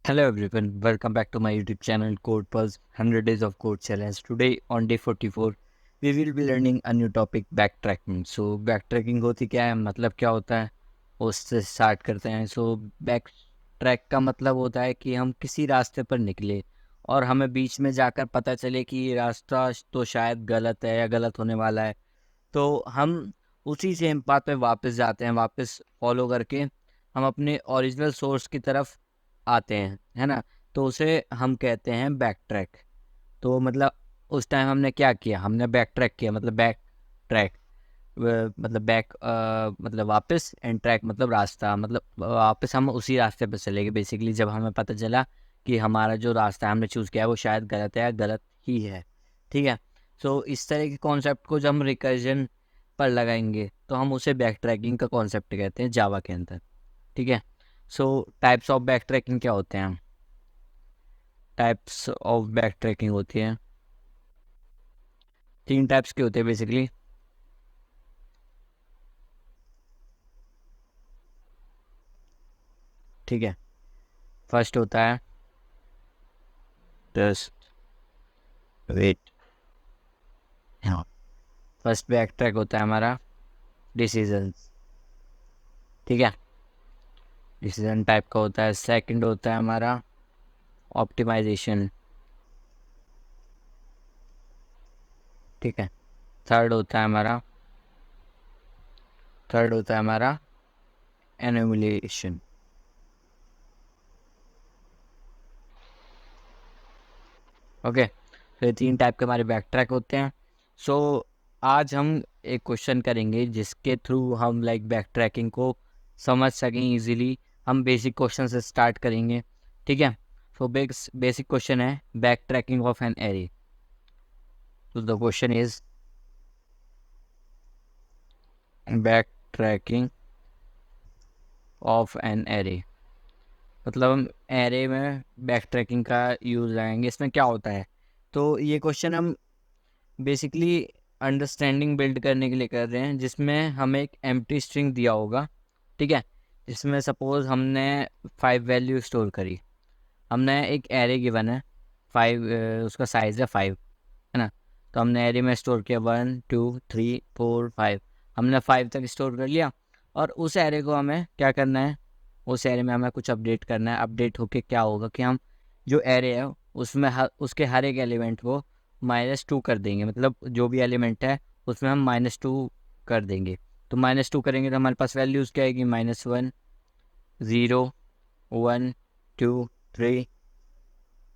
Hello everyone, welcome back to my YouTube channel Code Pulse 100 Days of Code Challenge. Today on day 44, we will be learning a new topic backtracking. So backtracking होती क्या है, मतलब क्या होता है, उससे start करते हैं. सो बैकट्रैक का मतलब होता है कि हम किसी रास्ते पर निकले और हमें बीच में जाकर पता चले कि ये रास्ता तो शायद गलत है या गलत होने वाला है. तो हम उसी सेम पाथ पे वापस जाते हैं, वापस फॉलो करके हम अपने ओरिजिनल सोर्स की तरफ आते हैं, है ना. तो उसे हम कहते हैं बैक ट्रैक. तो मतलब उस टाइम हमने क्या किया, हमने बैक ट्रैक किया, मतलब बैक ट्रैक मतलब बैक मतलब वापस, एंड ट्रैक मतलब रास्ता, मतलब वापस हम उसी रास्ते पर चले गए बेसिकली, जब हमें पता चला कि हमारा जो रास्ता हमने चूज़ किया है वो शायद गलत है या गलत ही है. ठीक है. सो इस तरह के कॉन्सेप्ट को जब हम रिकर्जन पर लगाएंगे तो हम उसे बैक ट्रैकिंग का कॉन्सेप्ट कहते हैं जावा के अंदर. ठीक है. सो टाइप्स ऑफ बैक ट्रैकिंग क्या होते हैं, टाइप्स ऑफ बैक ट्रैकिंग होती है, 3 टाइप्स के होते हैं बेसिकली. ठीक है. फर्स्ट होता है जस्ट वेट. हाँ. फर्स्ट बैक ट्रैक होता है हमारा डिसीजंस. ठीक है. डिसीजन टाइप का होता है. सेकंड होता है हमारा ऑप्टिमाइजेशन. ठीक है. थर्ड होता है हमारा एनुमुलेशन. ओके. तो ये 3 टाइप के हमारे बैक ट्रैक होते हैं. सो आज हम एक क्वेश्चन करेंगे जिसके थ्रू हम लाइक बैक ट्रैकिंग को समझ सकें इजीली. हम बेसिक क्वेश्चन से स्टार्ट करेंगे. ठीक है. सो बेसिक क्वेश्चन है backtracking of an array. तो the question is backtracking of an array. मतलब हम एरे में बैक ट्रैकिंग का यूज़ लगाएंगे. इसमें क्या होता है, तो ये क्वेश्चन हम बेसिकली अंडरस्टैंडिंग बिल्ड करने के लिए कर रहे हैं, जिसमें हमें एक एम्प्टी स्ट्रिंग दिया होगा. ठीक है. जिसमें सपोज हमने 5 वैल्यू स्टोर करी. हमने एक एरे गिवन है 5, उसका साइज़ है 5, है ना. तो हमने एरे में स्टोर किया 1 2 3 4 5. हमने 5 तक स्टोर कर लिया. और उस एरे को हमें क्या करना है, उस एरे में हमें कुछ अपडेट करना है. अपडेट होके क्या होगा कि हम जो एरे है उसमें उसके हर एक एलिमेंट को -2 कर देंगे. मतलब जो भी एलिमेंट है उसमें हम -2 कर देंगे. तो -2 करेंगे तो हमारे पास वैल्यूज़ क्या आएगी, -1 0 1 2 3.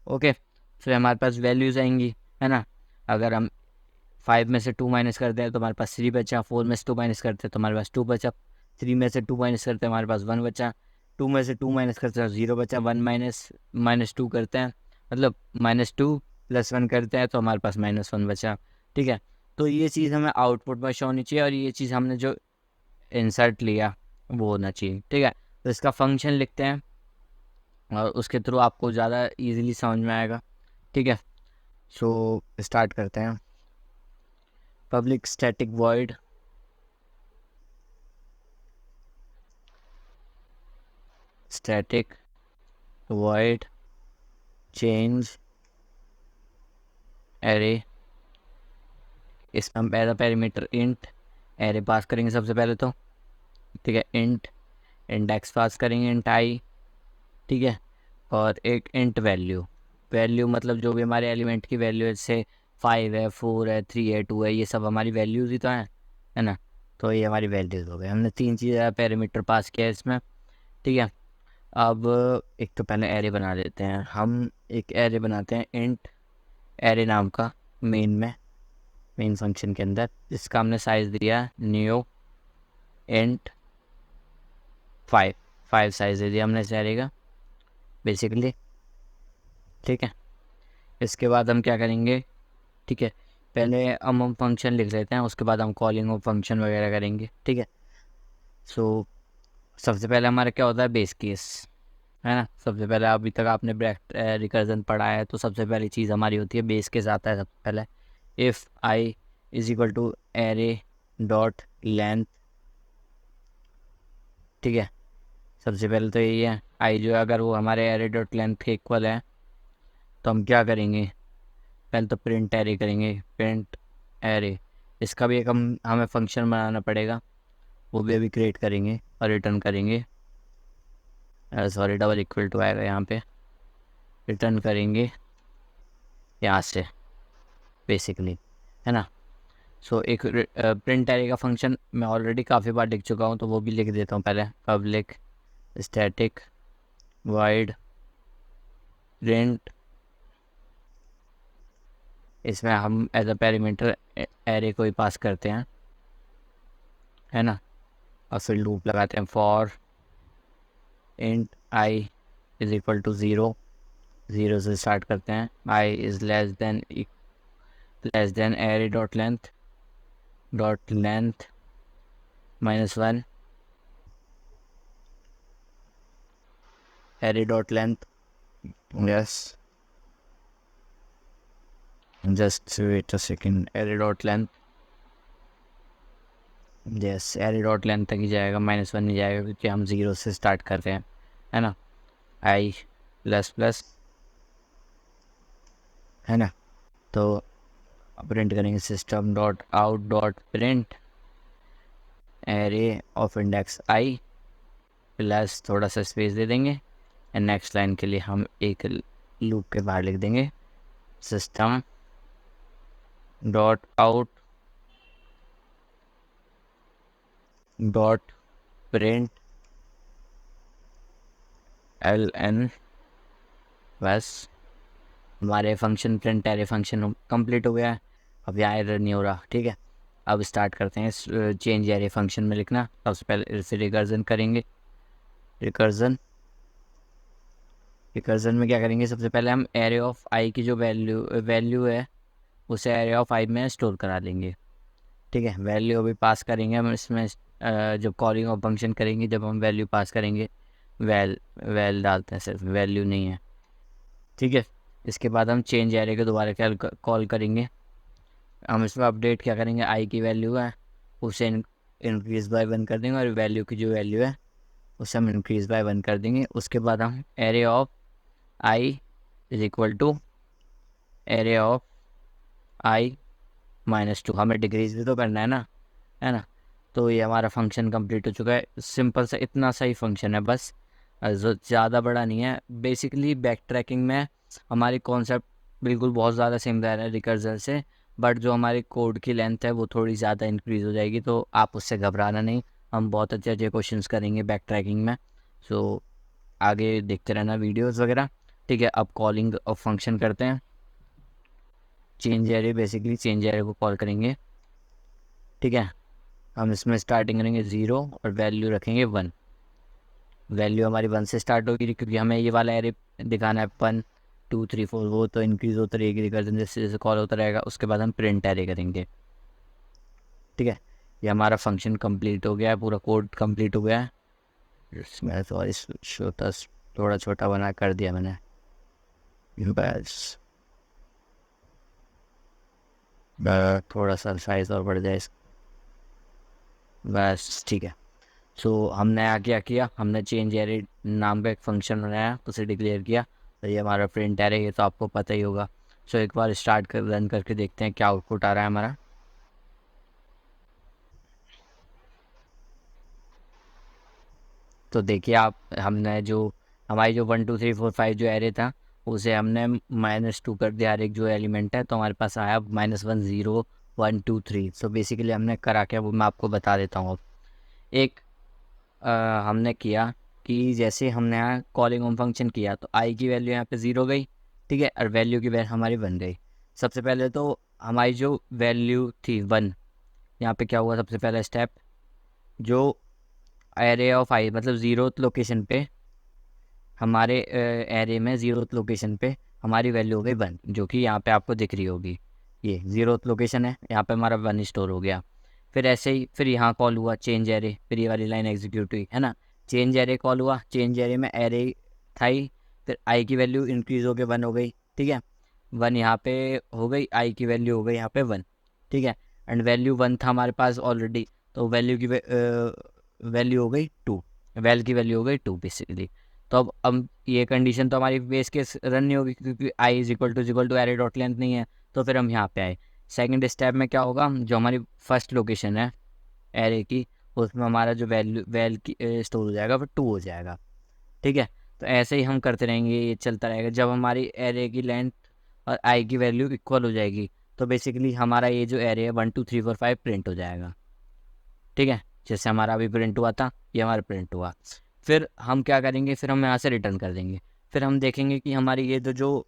ओके. फिर हमारे पास वैल्यूज़ आएंगी, है ना. अगर हम 5 में से 2 माइनस करते हैं तो हमारे पास 3 बचा. 4 में से 2 माइनस करते हैं तो हमारे पास 2 बचा. 3 में से 2 माइनस करते हैं हमारे पास 1 बचा. 2 में से 2 माइनस करते हैं 0 बचा. 1 -2 करते हैं, मतलब -2 + 1 करते हैं तो हमारे पास -1 बचा. ठीक है. तो ये चीज़ हमें आउटपुट में शो होनी चाहिए और ये चीज़ हमने जो इंसर्ट लिया वो होना चाहिए. ठीक है. तो इसका फंक्शन लिखते हैं और उसके थ्रू आपको ज़्यादा इजीली समझ में आएगा. ठीक है. सो स्टार्ट करते हैं. Public static void static void change array. इसमें हम पहला पैरामीटर इंट एरे पास करेंगे सबसे पहले तो. ठीक है. इंट इंडेक्स पास करेंगे, इंट आई. ठीक है. और एक इंट वैल्यू मतलब जो भी हमारे एलिमेंट की वैल्यू है, जैसे 5 है 4 है 3 है 2 है, ये सब हमारी वैल्यूज़ ही तो हैं, है ना. तो ये हमारी वैल्यूज़ हो गई. हमने 3 चीज़ें पैरामीटर पास किया इसमें. ठीक है. अब एक तो पहले एरे बना लेते हैं. हम एक एरे बनाते हैं इंट एरे नाम का मेन फंक्शन के अंदर, जिसका हमने साइज़ दिया न्यू इंट 5 साइज़ दे दिया हमने इस एरे का बेसिकली. ठीक है. इसके बाद हम क्या करेंगे, ठीक है, पहले हम फंक्शन लिख लेते हैं, उसके बाद हम कॉलिंग ऑफ फंक्शन वगैरह करेंगे. ठीक है. सो सबसे पहले हमारा क्या होता है, बेस केस, है ना. सबसे पहले अभी तक आपने ब्रैक रिकर्जन पढ़ा है तो सबसे पहली चीज़ हमारी होती है बेस केस आता है सबसे पहले. If I is equal to array dot length. ठीक है. सबसे पहले तो यही है आई जो है अगर वो हमारे एरे डॉट लेंथ के इक्वल है तो हम क्या करेंगे, पहले तो प्रिंट एरे करेंगे, प्रिंट एरे। इसका भी एक हमें फंक्शन बनाना पड़ेगा, वो भी अभी क्रिएट करेंगे और रिटर्न करेंगे। सॉरी डबल इक्वल टू आएगा यहाँ पे, रिटर्न करेंगे यहाँ से बेसिकली, है ना। सो एक प्रिंट एरे का फंक्शन मैं ऑलरेडी काफ़ी बार लिख चुका हूँ, तो वो भी लिख देता हूँ पहले। पब्लिक स्टैटिक वाइड प्रिंट, इसमें हम एज अ पैरामीटर एरे को ही पास करते हैं, है ना। और फिर लूप लगाते हैं for int I is equal to 0, 0 से स्टार्ट करते हैं। I is less than array dot length -1, array dot length, yes just wait a second, array dot length, yes array dot length तक ही जाएगा, -1 नहीं जाएगा क्योंकि हम 0 से स्टार्ट कर रहे हैं, है ना। आई प्लस है ना। तो प्रिंट करेंगे system dot out dot print array of index I plus थोड़ा सा स्पेस दे देंगे, एंड नेक्स्ट लाइन के लिए हम एक लूप के बाहर लिख देंगे system dot out dot print ln, बस हमारे function print array function complete हो गया है। अब यहाँ एरर नहीं हो रहा, ठीक है। अब स्टार्ट करते हैं चेंज एरे फंक्शन में लिखना। सबसे पहले इसे रिकर्जन करेंगे, रिकर्जन में क्या करेंगे, सबसे पहले हम एरे ऑफ आई की जो वैल्यू है उसे एरे ऑफ आई में स्टोर करा लेंगे, ठीक है। वैल्यू अभी पास करेंगे हम इसमें, जब कॉलिंग ऑफ फंक्शन करेंगे, जब हम वैल्यू पास करेंगे, वैल डालते हैं, सिर्फ वैल्यू नहीं है, ठीक है। इसके बाद हम चेंज एरे को दोबारा कॉल करेंगे। हम इसमें अपडेट क्या करेंगे, आई की वैल्यू है उसे इंक्रीज बाय 1 कर देंगे, और वैल्यू की जो वैल्यू है उसे हम इंक्रीज बाय 1 कर देंगे। उसके बाद हम array of I is equal to array of I -2, हमें डिक्रीज भी तो करना है ना। तो ये हमारा फंक्शन कंप्लीट हो चुका है। सिंपल सा इतना सा ही फंक्शन है बस, ज़्यादा बड़ा नहीं है। बेसिकली बैक ट्रैकिंग में हमारी कॉन्सेप्ट बिल्कुल बहुत ज़्यादा सेम रह रहा है रिकर्जन से, बट जो हमारी कोड की लेंथ है वो थोड़ी ज़्यादा इंक्रीज़ हो जाएगी, तो आप उससे घबराना नहीं। हम बहुत अच्छे अच्छे क्वेश्चंस करेंगे बैक ट्रैकिंग में, सो आगे देखते रहना वीडियोस वगैरह, ठीक है। अब कॉलिंग ऑफ फंक्शन करते हैं, change array, basically change array को कॉल करेंगे, ठीक है। हम इसमें स्टार्टिंग करेंगे 0 और वैल्यू रखेंगे 1। वैल्यू हमारी 1 से स्टार्ट होगी क्योंकि हमें ये वाला एरे दिखाना है, 1 2 3 4, वो तो इंक्रीज होता रहेगी रिकर्जन जैसे जैसे कॉल होता रहेगा। उसके बाद हम प्रिंट एरे करेंगे, ठीक है। ये हमारा फंक्शन कंप्लीट हो गया है, पूरा कोड कंप्लीट हो गया है। मैं सॉरी छोटा थोड़ा छोटा बना कर दिया मैंने, बस थोड़ा सा साइज और बढ़ जाए बस, ठीक है। सो हमने क्या किया, हमने चेंज एरे नाम का एक फंक्शन बनाया, उसे डिक्लेयर किया, तो ये हमारा प्रिंट एरे, ये तो आपको पता ही होगा। सो एक बार स्टार्ट कर रन करके देखते हैं क्या आउटपुट आ रहा है हमारा। तो देखिए आप, हमने जो हमारी जो 1 2 3 4 5 जो एरे था उसे हमने -2 कर दिया हर एक जो एलिमेंट है, तो हमारे पास आया -1 0 1 2 3। सो बेसिकली हमने करा क्या वो मैं आपको बता देता हूँ। अब एक हमने किया कि जैसे हमने यहाँ कॉलिंग होम फंक्शन किया तो आई की वैल्यू यहाँ पे 0 गई, ठीक है, और वैल्यू की वैल्यू हमारी 1 गई। सबसे पहले तो हमारी जो वैल्यू थी 1, यहाँ पे क्या हुआ, सबसे पहला स्टेप, जो एरे ऑफ आई मतलब 0th लोकेशन पे, हमारे एरे में 0th लोकेशन पे हमारी वैल्यू हो गई 1, जो कि यहाँ पे आपको दिख रही होगी। ये 0th लोकेशन है, यहाँ पे हमारा 1 स्टोर हो गया। फिर ऐसे ही फिर यहाँ कॉल हुआ चेंज एरे, फिर ये वाली लाइन एग्जीक्यूट हुई, है ना। चेंज एरे कॉल हुआ, चेंज एरे में एरे था ही, फिर आई की वैल्यू इंक्रीज होकर 1 हो गई, ठीक है। 1 यहाँ पे हो गई, आई की वैल्यू हो गई यहाँ पे 1, ठीक है। एंड वैल्यू 1 था हमारे पास ऑलरेडी, तो वैल्यू की वैल्यू हो गई 2। वैल की वैल्यू हो गई 2 बेसिकली। तो अब ये कंडीशन तो हमारी बेस केस रन नहीं होगी क्योंकि I is equal to array dot length नहीं है। तो फिर हम यहाँ पे आए, सेकंड स्टेप में क्या होगा, जो हमारी फर्स्ट लोकेशन है एरे की, उसमें हमारा जो वैल्यू वैल की स्टोर हो जाएगा वो 2 हो जाएगा। ठीक है, तो ऐसे ही हम करते रहेंगे, ये चलता रहेगा। जब हमारी एरे की लेंथ और आई की वैल्यू इक्वल हो जाएगी तो बेसिकली हमारा ये जो एरे है 1 2 3 4 5 प्रिंट हो जाएगा। ठीक है, जैसे हमारा अभी प्रिंट हुआ था, ये हमारा प्रिंट हुआ। फिर हम क्या करेंगे, फिर हम यहाँ से रिटर्न कर देंगे। फिर हम देखेंगे कि हमारी ये जो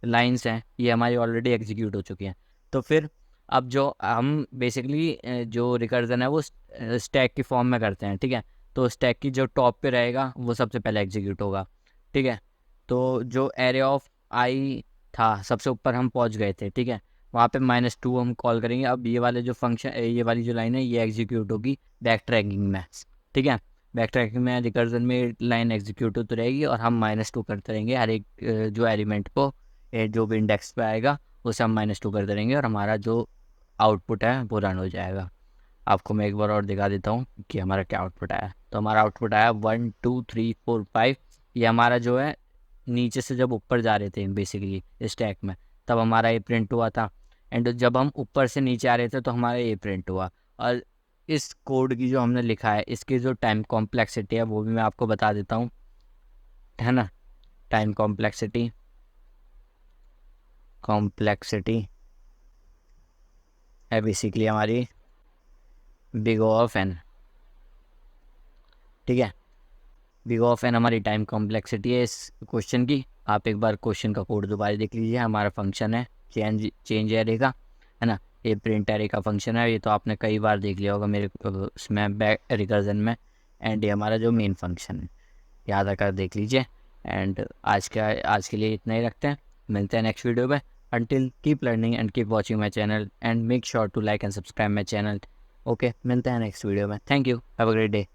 लाइंस हैं ये हमारी ऑलरेडी एग्जीक्यूट हो चुकी हैं। तो फिर अब जो हम बेसिकली जो रिकर्जन है वो स्टैक की फॉर्म में करते हैं। ठीक है, तो स्टैक की जो टॉप पे रहेगा वो सबसे पहले एग्जीक्यूट होगा। ठीक है, तो जो एरे ऑफ आई था सबसे ऊपर हम पहुंच गए थे। ठीक है, वहाँ पे -2 हम कॉल करेंगे। अब ये वाले जो फंक्शन, ये वाली जो लाइन है ये एग्जीक्यूट होगी बैक ट्रैकिंग में। ठीक है, बैक ट्रैकिंग में रिकर्जन में लाइन एग्जीक्यूट होती रहेगी और हम -2 करते रहेंगे हर एक जो एलिमेंट को, जो भी इंडेक्स पे आएगा उसे हम -2 करते रहेंगे और हमारा जो आउटपुट है वो रन हो जाएगा। आपको मैं एक बार और दिखा देता हूँ कि हमारा क्या आउटपुट आया। तो हमारा आउटपुट आया 1 2 3 4 5। ये हमारा जो है नीचे से जब ऊपर जा रहे थे बेसिकली स्टैक में, तब हमारा ये प्रिंट हुआ था। एंड जब हम ऊपर से नीचे आ रहे थे तो हमारा ये प्रिंट हुआ। और इस कोड की जो हमने लिखा है इसकी जो टाइम कॉम्प्लेक्सिटी है वो भी मैं आपको बता देता हूँ, है ना। टाइम कॉम्प्लेक्सिटी है बेसिकली हमारी बिग O ऑफ n। ठीक है, बिग O ऑफ n हमारी टाइम कॉम्प्लेक्सिटी है इस क्वेश्चन की। आप एक बार क्वेश्चन का कोड दोबारा देख लीजिए। हमारा फंक्शन है चेंज एरे का, है ना। ये प्रिंट एरे का फंक्शन है, ये तो आपने कई बार देख लिया होगा मेरे उसमें बैक रिकर्जन में। एंड ये हमारा जो मेन फंक्शन है, याद आकर देख लीजिए। एंड आज के लिए इतना ही रखते हैं, मिलते हैं नेक्स्ट वीडियो में। Until keep learning and keep watching my channel and make sure to like and subscribe my channel. Okay, मिलते हैं नेक्स्ट वीडियो में। Thank you, have a great day.